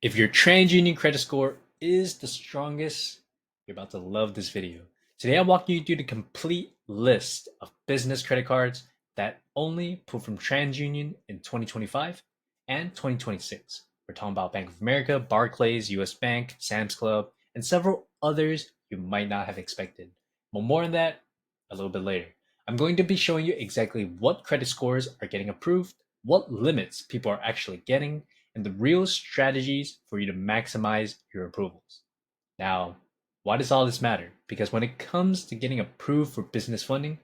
If your TransUnion credit score is the strongest, you're about to love this video. Today I'm walking you through the complete list of business credit cards that only pull from TransUnion in 2025 and 2026. We're talking about Bank of America, Barclays, US Bank, Sam's Club, and several others you might not have expected. But more on that a little bit later. I'm going to be showing you exactly what credit scores are getting approved, what limits people are actually getting, and the real strategies for you to maximize your approvals. Now, why does all this matter? Because when it comes to getting approved for business funding,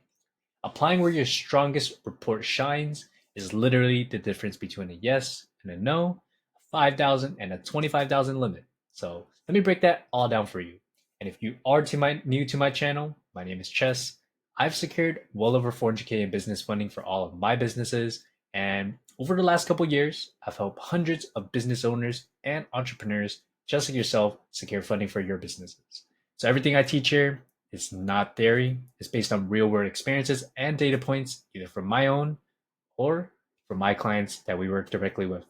applying where your strongest report shines is literally the difference between a yes and a no, a 5,000 and a 25,000 limit. So let me break that all down for you. And if you are new to my channel, my name is Chess. I've secured well over 400K in business funding for all of my businesses. And over the last couple years, I've helped hundreds of business owners and entrepreneurs just like yourself secure funding for your businesses. So everything I teach here, it's not theory. It's based on real world experiences and data points, either from my own or from my clients that we work directly with.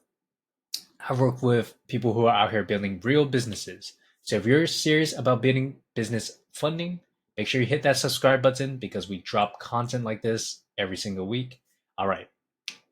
I've worked with people who are out here building real businesses. So if you're serious about building business funding, make sure you hit that subscribe button because we drop content like this every single week. All right.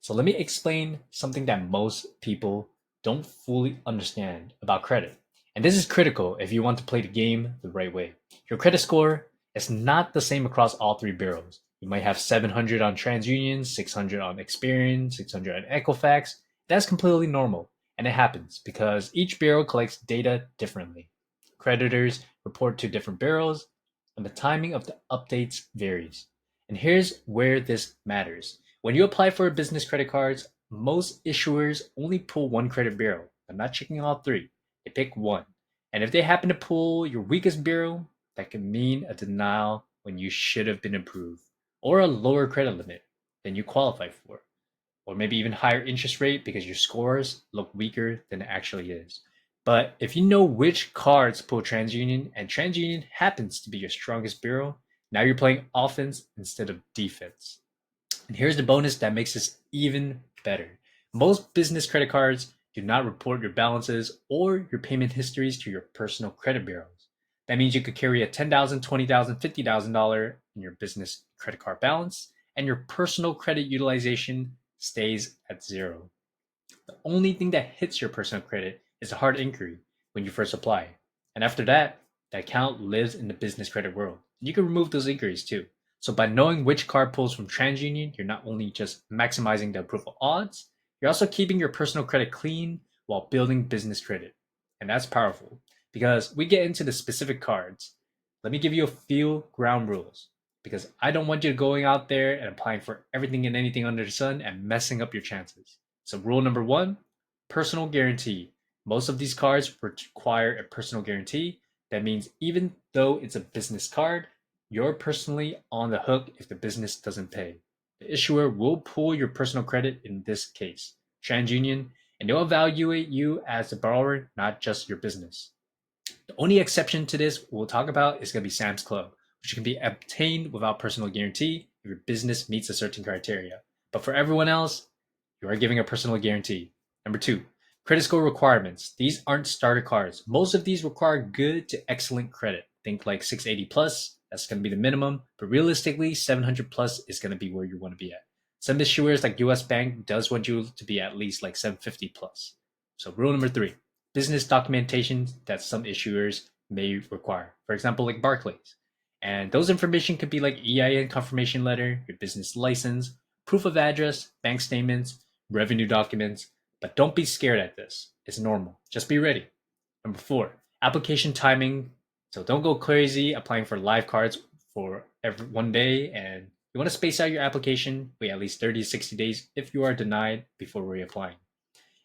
So let me explain something that most people don't fully understand about credit. And this is critical if you want to play the game the right way. Your credit score is not the same across all three bureaus. You might have 700 on TransUnion, 600 on Experian, 600 on Equifax. That's completely normal. And it happens because each bureau collects data differently. Creditors report to different bureaus, and the timing of the updates varies. And here's where this matters. When you apply for business credit cards, most issuers only pull one credit bureau. I'm not checking all three. They pick one. And if they happen to pull your weakest bureau, that can mean a denial when you should have been approved, or a lower credit limit than you qualify for, or maybe even higher interest rate because your scores look weaker than it actually is. But if you know which cards pull TransUnion and TransUnion happens to be your strongest bureau, now you're playing offense instead of defense. And here's the bonus that makes this even better. Most business credit cards do not report your balances or your payment histories to your personal credit bureaus. That means you could carry a $10,000, $20,000, $50,000 in your business credit card balance, and your personal credit utilization stays at zero. The only thing that hits your personal credit is a hard inquiry when you first apply. And after that, the account lives in the business credit world. You can remove those inquiries too. So by knowing which card pulls from TransUnion, you're not only just maximizing the approval odds, you're also keeping your personal credit clean while building business credit. And that's powerful because we get into the specific cards. Let me give you a few ground rules because I don't want you going out there and applying for everything and anything under the sun and messing up your chances. So rule number one, personal guarantee. Most of these cards require a personal guarantee. That means even though it's a business card, you're personally on the hook if the business doesn't pay. The issuer will pull your personal credit in this case, TransUnion, and they'll evaluate you as the borrower, not just your business. The only exception to this we'll talk about is going to be Sam's Club, which can be obtained without personal guarantee if your business meets a certain criteria. But for everyone else, you are giving a personal guarantee. Number two, credit score requirements. These aren't starter cards. Most of these require good to excellent credit. Think like 680 plus, that's going to be the minimum, but realistically, 700 plus is going to be where you want to be at. Some issuers like US Bank does want you to be at least like 750 plus. So rule number three, business documentation that some issuers may require. For example, like Barclays. And those information could be like EIN confirmation letter, your business license, proof of address, bank statements, revenue documents, but don't be scared at this. It's normal. Just be ready. Number four, application timing. So don't go crazy applying for live cards for every one day, and you want to space out your application, wait at least 30 to 60 days if you are denied before reapplying.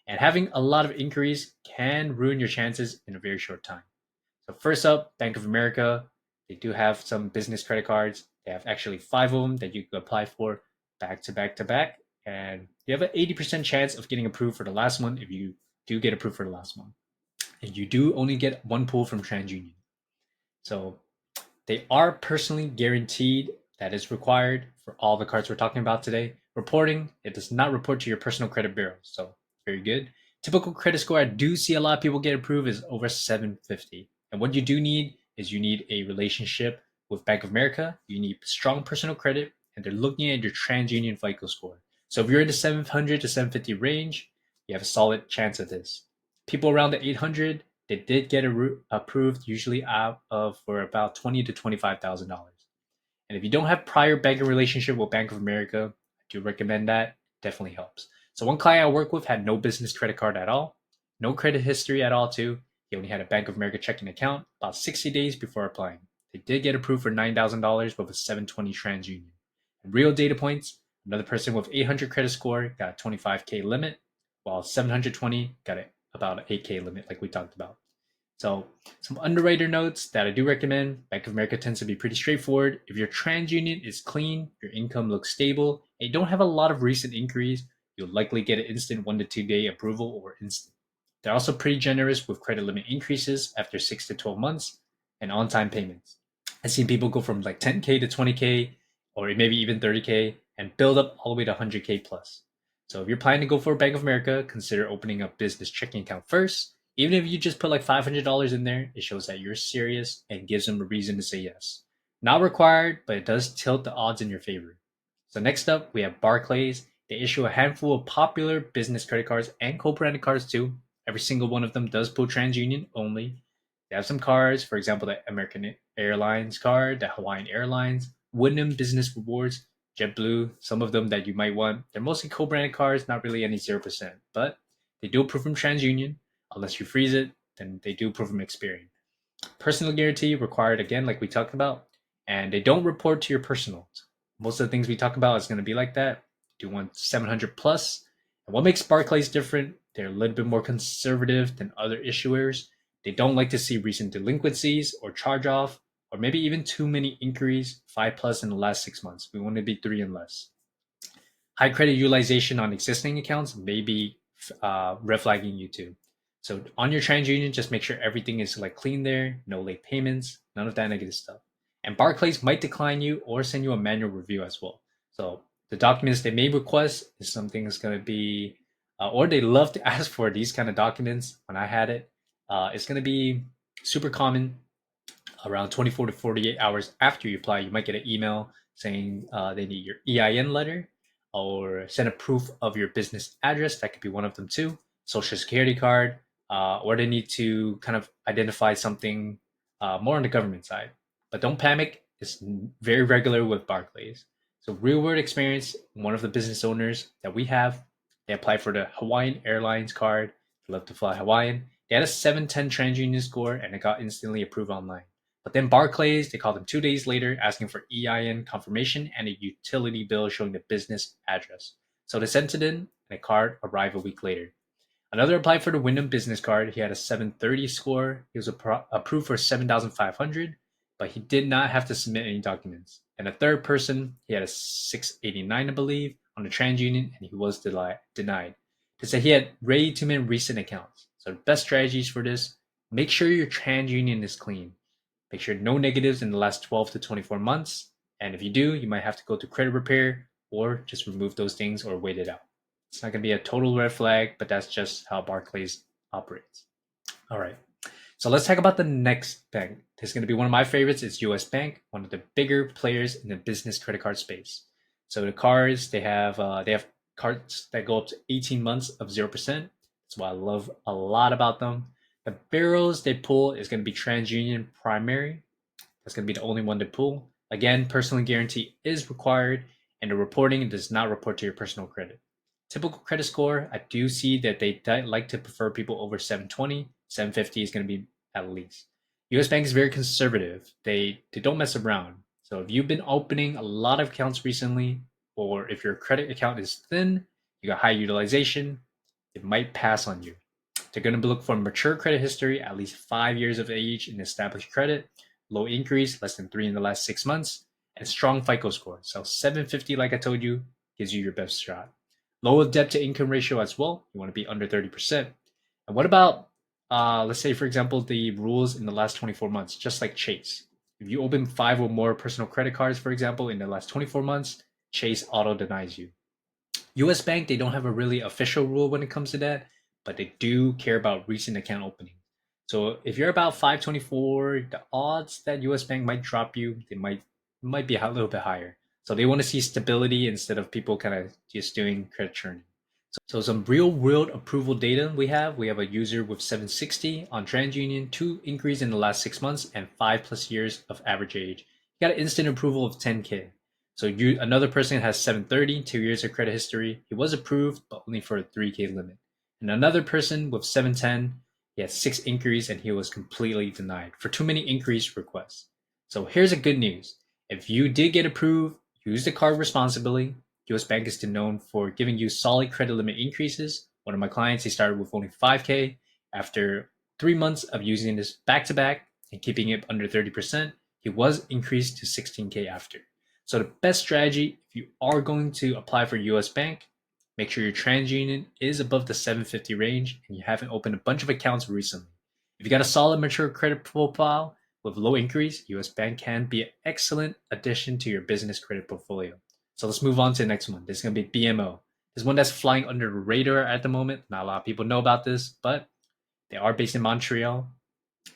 And having a lot of inquiries can ruin your chances in a very short time. So first up, Bank of America. They do have some business credit cards. They have actually 5 of them that you can apply for back to back to back. And you have an 80% chance of getting approved for the last one if you do get approved for the last one. And you do only get one pull from TransUnion. So they are personally guaranteed. That is required for all the cards we're talking about today. Reporting, it does not report to your personal credit bureau. So very good. Typical credit score I do see a lot of people get approved is over 750. And what you do need is you need a relationship with Bank of America, you need strong personal credit, and they're looking at your TransUnion FICO score. So if you're in the 700 to 750 range, you have a solid chance of this. People around the 800, they did get approved usually out of for about $20 to $25,000. And if you don't have prior banking relationship with Bank of America, I do recommend that. Definitely helps. So one client I work with had no business credit card at all, no credit history at all too. He only had a Bank of America checking account about 60 days before applying. They did get approved for $9,000 with a 720 TransUnion. And real data points, another person with 800 credit score got a 25K limit, while 720 got about an 8K limit like we talked about. So some underwriter notes that I do recommend. Bank of America tends to be pretty straightforward. If your TransUnion is clean, your income looks stable, and you don't have a lot of recent inquiries, you'll likely get an instant 1 to 2 day approval or instant. They're also pretty generous with credit limit increases after 6 to 12 months and on-time payments. I've seen people go from like 10K to 20K or maybe even 30K and build up all the way to 100K plus. So if you're planning to go for Bank of America, consider opening a business checking account first. Even if you just put like $500 in there, it shows that you're serious and gives them a reason to say yes. Not required, but it does tilt the odds in your favor. So next up, we have Barclays. They issue a handful of popular business credit cards and co-branded cards too. Every single one of them does pull TransUnion only. They have some cards, for example, the American Airlines card, the Hawaiian Airlines, Wyndham Business Rewards, JetBlue, some of them that you might want. They're mostly co-branded cards, not really any 0%, but they do approve from TransUnion. Unless you freeze it, then they do approve from Experian. Personal guarantee required again, like we talked about, and they don't report to your personal. Most of the things we talk about is going to be like that. Do want 700 plus. And what makes Barclays different? They're a little bit more conservative than other issuers. They don't like to see recent delinquencies or charge off, or maybe even too many inquiries, 5 plus in the last 6 months. We want to be 3 and less. High credit utilization on existing accounts may be red flagging you too. So on your TransUnion, just make sure everything is like clean there, no late payments, none of that negative stuff. And Barclays might decline you or send you a manual review as well. So the documents they may request is something that's going to be, or they love to ask for these kind of documents. When I had it, it's going to be super common. Around 24 to 48 hours after you apply, you might get an email saying they need your EIN letter or send a proof of your business address. That could be one of them too. Social security card, or they need to kind of identify something more on the government side. But don't panic. It's very regular with Barclays. So real world experience, one of the business owners that we have, they applied for the Hawaiian Airlines card. They love to fly Hawaiian. They had a 710 TransUnion score and it got instantly approved online. But then Barclays, they called them 2 days later asking for EIN confirmation and a utility bill showing the business address. So they sent it in and the card arrived a week later. Another applied for the Wyndham business card. He had a 730 score. He was approved for 7,500, but he did not have to submit any documents. And a third person, he had a 689, I believe, on the TransUnion, and he was denied. They said he had ready to mint recent accounts. So the best strategies for this, make sure your TransUnion is clean. Make sure no negatives in the last 12 to 24 months. And if you do, you might have to go to credit repair or just remove those things or wait it out. It's not going to be a total red flag, but that's just how Barclays operates. All right. So let's talk about the next bank. This is going to be one of my favorites. It's US Bank, one of the bigger players in the business credit card space. So the cards, they have cards that go up to 18 months of 0%. That's what I love a lot about them. The barrels they pull is going to be TransUnion primary. That's going to be the only one to pull. Again, personal guarantee is required, and the reporting does not report to your personal credit. Typical credit score, I do see that they like to prefer people over 720. 750 is going to be at least. US Bank is very conservative. They don't mess around. So if you've been opening a lot of accounts recently, or if your credit account is thin, you got high utilization, it might pass on you. They're going to look for mature credit history, at least 5 years of age in established credit, low increase, less than 3 in the last 6 months, and strong FICO score. So 750, like I told you, gives you your best shot. Low debt to income ratio as well. You want to be under 30%. And what about, let's say, for example, the rules in the last 24 months, just like Chase. If you open 5 or more personal credit cards, for example, in the last 24 months, Chase auto denies you. US Bank, they don't have a really official rule when it comes to that, but they do care about recent account opening. So if you're about 524, the odds that US Bank might drop you, they might be a little bit higher. So they want to see stability instead of people kind of just doing credit churning. So some real world approval data we have a user with 760 on TransUnion, 2 increase in the last 6 months, and 5+ years of average age. You got an instant approval of 10K. So another person has 730, 2 years of credit history. He was approved, but only for a 3K limit. And another person with 710, he had 6 inquiries and he was completely denied for too many increase requests. So here's the good news. If you did get approved, use the card responsibly. US Bank is known for giving you solid credit limit increases. One of my clients, he started with only 5K. After 3 months of using this back to back and keeping it under 30%, he was increased to 16K after. So the best strategy, if you are going to apply for US Bank, make sure your TransUnion is above the 750 range and you haven't opened a bunch of accounts recently. If you got a solid mature credit profile with low increase, US Bank can be an excellent addition to your business credit portfolio. So let's move on to the next one. This is going to be BMO. This one that's flying under the radar at the moment. Not a lot of people know about this, but they are based in Montreal.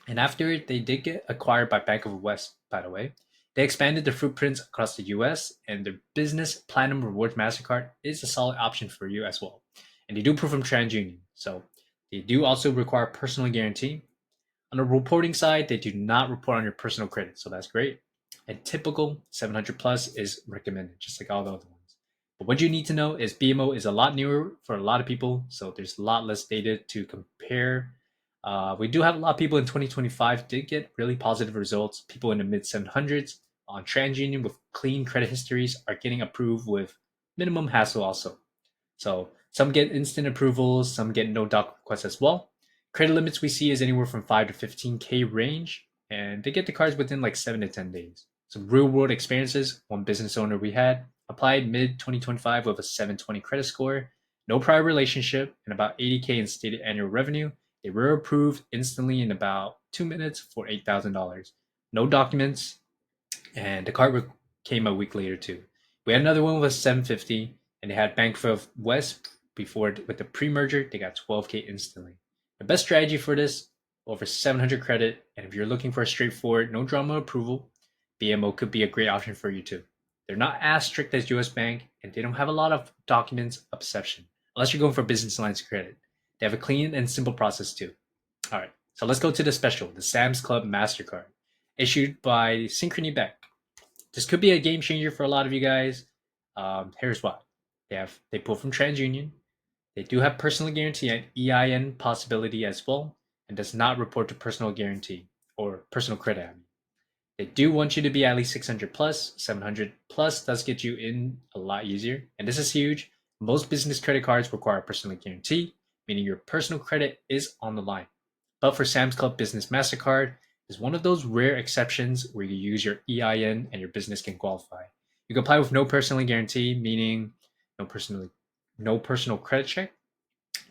And after they did get acquired by Bank of the West, by the way, they expanded their footprints across the US, and their business Platinum Rewards MasterCard is a solid option for you as well. And they do approve from TransUnion. So they do also require personal guarantee. On the reporting side, they do not report on your personal credit, so that's great. And typical 700 plus is recommended, just like all the other ones. But what you need to know is BMO is a lot newer for a lot of people, so there's a lot less data to compare. We do have a lot of people in 2025 did get really positive results. People in the mid 700s on TransUnion with clean credit histories are getting approved with minimum hassle also. So some get instant approvals, some get no doc requests as well. Credit limits we see is anywhere from 5 to 15K range, and they get the cards within like 7 to 10 days. Some real world experiences. One business owner we had applied mid 2025 with a 720 credit score, no prior relationship, and about 80K in stated annual revenue. They were approved instantly in about 2 minutes for $8,000. No documents, and the card came a week later too. We had another one with 750, and they had Bank of West before with the pre-merger. They got 12K instantly. The best strategy for this, over 700 credit, and if you're looking for a straightforward, no drama approval, BMO could be a great option for you too. They're not as strict as US Bank, and they don't have a lot of documents exception, unless you're going for business lines of credit. They have a clean and simple process too. All right, so let's go to the special, the Sam's Club MasterCard, issued by Synchrony Bank. This could be a game changer for a lot of you guys. Here's why. They pull from TransUnion. They do have personal guarantee and EIN possibility as well, and does not report to personal guarantee or personal credit. They do want you to be at least 600 plus. 700 plus does get you in a lot easier, and this is huge. Most business credit cards require a personal guarantee, meaning your personal credit is on the line. But for Sam's Club Business MasterCard, is one of those rare exceptions where you use your EIN and your business can qualify. You can apply with no personal guarantee, meaning no personal credit check,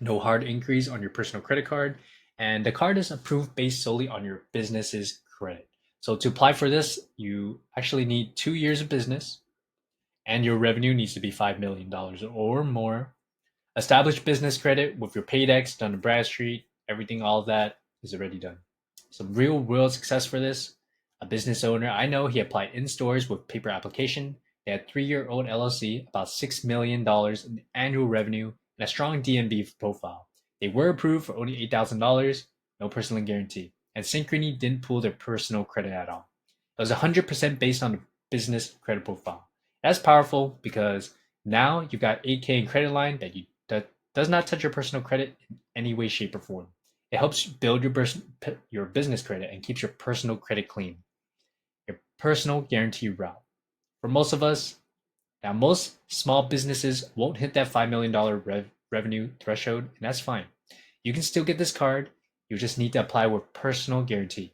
no hard increase on your personal credit card, and the card is approved based solely on your business's credit. So to apply for this, you actually need 2 years of business, and your revenue needs to be $5 million or more. Established business credit with your Paydex done to Bradstreet, everything, all of that is already done. Some real world success for this. A business owner I know, he applied in stores with paper application. They had 3-year-old LLC, about $6 million in annual revenue, and a strong DMB profile. They were approved for only $8,000, no personal guarantee, and Synchrony didn't pull their personal credit at all. It was 100% based on the business credit profile. That's powerful because now you've got 8K in credit line that does not touch your personal credit in any way, shape, or form. It helps build your business credit and keeps your personal credit clean. Your personal guarantee route. For most of us, now most small businesses won't hit that $5 million revenue threshold, and that's fine. You can still get this card. You just need to apply with personal guarantee.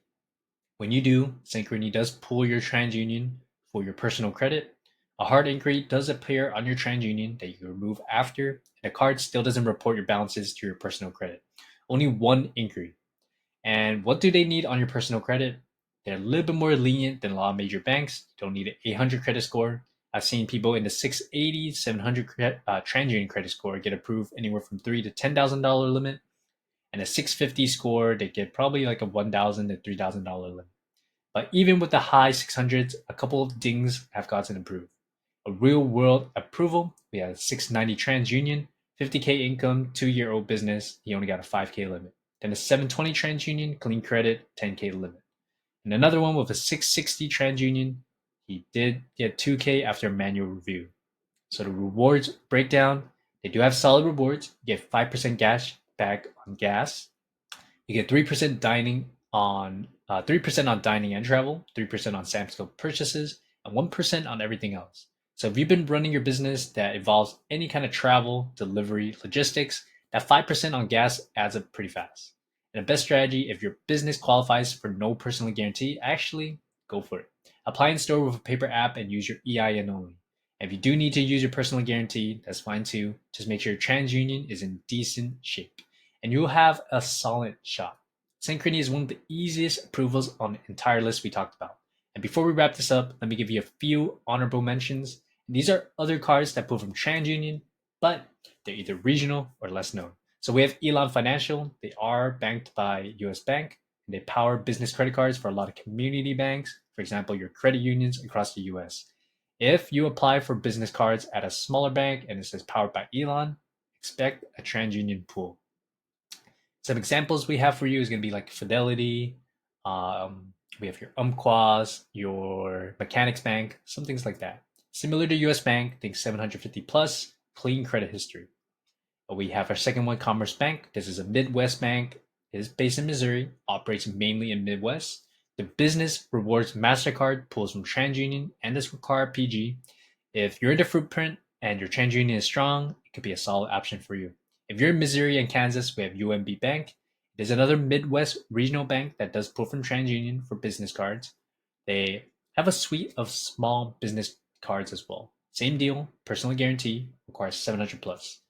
When you do, Synchrony does pull your TransUnion for your personal credit. A hard inquiry does appear on your TransUnion that you can remove after, and the card still doesn't report your balances to your personal credit. Only one inquiry. And what do they need on your personal credit? They're a little bit more lenient than a lot of major banks. You don't need an 800 credit score. I've seen people in the 680, 700 TransUnion credit score get approved anywhere from $3,000 to $10,000 limit. And a 650 score, they get probably like a $1,000 to $3,000 limit. But even with the high 600s, a couple of things have gotten improved. A real world approval, we have 690 TransUnion, 50K income, 2-year-old business, he only got a 5K limit. Then a 720 TransUnion, clean credit, 10K limit. And another one with a 660 TransUnion, he did get 2K after a manual review. So the rewards breakdown, they do have solid rewards. You get 5% gas back on gas. You get 3% on dining and travel, 3% on Sam's Club purchases, and 1% on everything else. So if you've been running your business that involves any kind of travel, delivery, logistics, that 5% on gas adds up pretty fast. And the best strategy, if your business qualifies for no personal guarantee, actually go for it. Apply in store with a paper app and use your EIN only. And if you do need to use your personal guarantee, that's fine too. Just make sure your TransUnion is in decent shape and you'll have a solid shot. Synchrony is one of the easiest approvals on the entire list we talked about. And before we wrap this up, let me give you a few honorable mentions. And these are other cards that pull from TransUnion, but they're either regional or less known. So we have Elon Financial. They are banked by US Bank, and they power business credit cards for a lot of community banks, for example, your credit unions across the US. If you apply for business cards at a smaller bank and it says powered by Elon, expect a TransUnion pool. Some examples we have for you is going to be like Fidelity. We have your Umpquas, your Mechanics Bank, some things like that. Similar to US Bank, think 750 plus, clean credit history. We have our second one, Commerce Bank. This is a Midwest bank. It is based in Missouri, operates mainly in Midwest. The business rewards MasterCard pulls from TransUnion and does require PG. If you're in the footprint and your TransUnion is strong, it could be a solid option for you. If you're in Missouri and Kansas, we have UMB Bank. There's another Midwest regional bank that does pull from TransUnion for business cards. They have a suite of small business cards as well. Same deal, personal guarantee, requires 700 plus.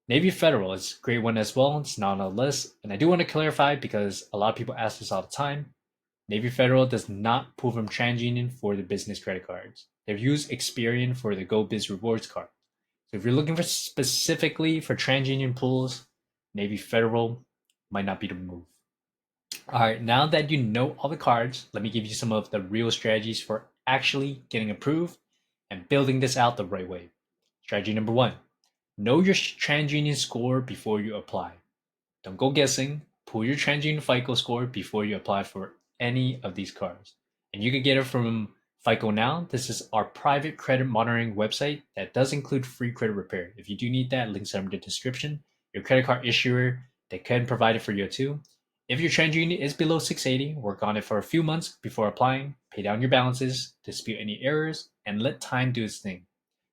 Navy Federal is a great one as well. It's not on the list. And I do want to clarify because a lot of people ask this all the time. Navy Federal does not pull from TransUnion for the business credit cards. They've used Experian for the GoBiz rewards card. So if you're looking for specifically for TransUnion pools, Navy Federal might not be the move. All right, now that you know all the cards, let me give you some of the real strategies for actually getting approved and building this out the right way. Strategy number 1, know your TransUnion score before you apply. Don't go guessing. Pull your TransUnion FICO score before you apply for any of these cards. And you can get it from FICO Now. This is our private credit monitoring website that does include free credit repair. If you do need that, links are in the description. Your credit card issuer, they can provide it for you too. If your TransUnion is below 680, work on it for a few months before applying, pay down your balances, dispute any errors, and let time do its thing.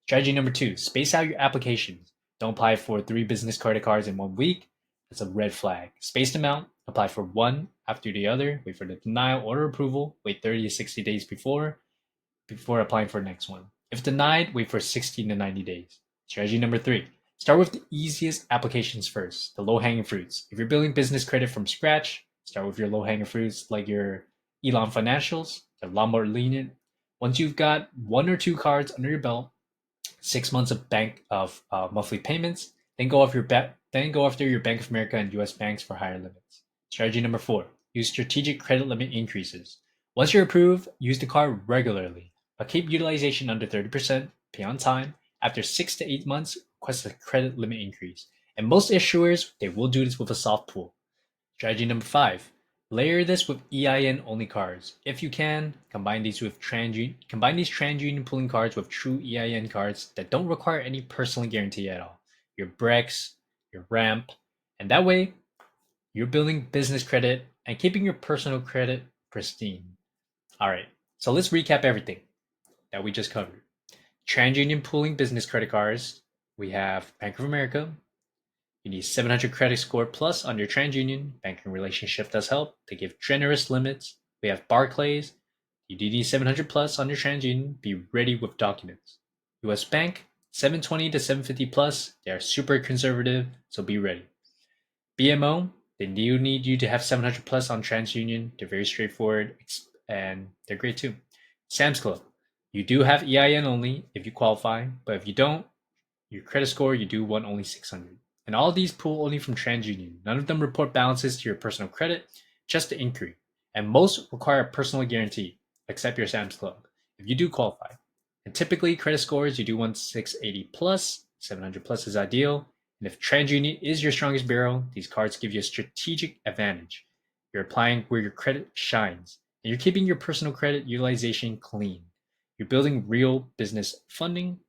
Strategy number 2, space out your applications. Don't apply for 3 business credit cards in 1 week. That's a red flag. Space them out, apply for one after the other, wait for the denial or approval, wait 30 to 60 days before applying for the next one. If denied, wait for 60 to 90 days. Strategy number 3, start with the easiest applications first, the low-hanging fruits. If you're building business credit from scratch, start with your low-hanging fruits like your Elon Financials. They're a lot more lenient. Once you've got 1 or 2 cards under your belt, 6 months of monthly payments, then go after your Bank of America and US banks for higher limits. Strategy number 4, use strategic credit limit increases. Once you're approved, use the card regularly, but keep utilization under 30%, pay on time. After 6 to 8 months, request a credit limit increase. And most issuers, they will do this with a soft pull. Strategy number 5, layer this with EIN only cards. If you can, combine these TransUnion pooling cards with true EIN cards that don't require any personal guarantee at all. Your Brex, your Ramp, and that way you're building business credit and keeping your personal credit pristine. All right, so let's recap everything that we just covered. TransUnion pooling business credit cards. We have Bank of America. You need 700 credit score plus on your TransUnion. Banking relationship does help. They give generous limits. We have Barclays. You do need 700 plus on your TransUnion. Be ready with documents. US Bank, 720 to 750 plus. They are super conservative, so be ready. BMO, they do need you to have 700 plus on TransUnion. They're very straightforward and they're great too. Sam's Club, you do have EIN only if you qualify, but if you don't, your credit score, you do want only 600. And all these pull only from TransUnion. None of them report balances to your personal credit, just the inquiry. And most require a personal guarantee, except your Sam's Club, if you do qualify. And typically, credit scores you do want 680 plus, 700 plus is ideal. And if TransUnion is your strongest bureau, these cards give you a strategic advantage. You're applying where your credit shines, and you're keeping your personal credit utilization clean. You're building real business funding.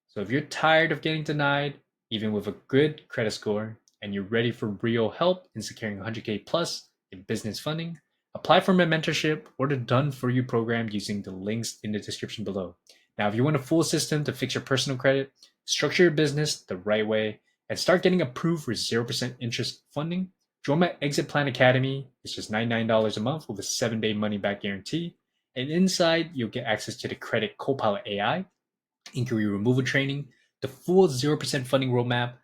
So if you're tired of getting denied, even with a good credit score, and you're ready for real help in securing 100K plus in business funding, apply for my mentorship or the Done For You program using the links in the description below. Now, if you want a full system to fix your personal credit, structure your business the right way, and start getting approved for 0% interest funding, join my Exit Plan Academy. It's just $99 a month with a 7-day money back guarantee. And inside, you'll get access to the Credit Copilot AI, inquiry removal training, the full 0% funding roadmap,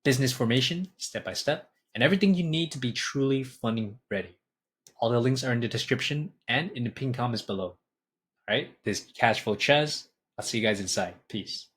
business formation step by step, and everything you need to be truly funding ready. All the links are in the description and in the pinned comments below. All right, this is Cash Flow Chaz. I'll see you guys inside. Peace.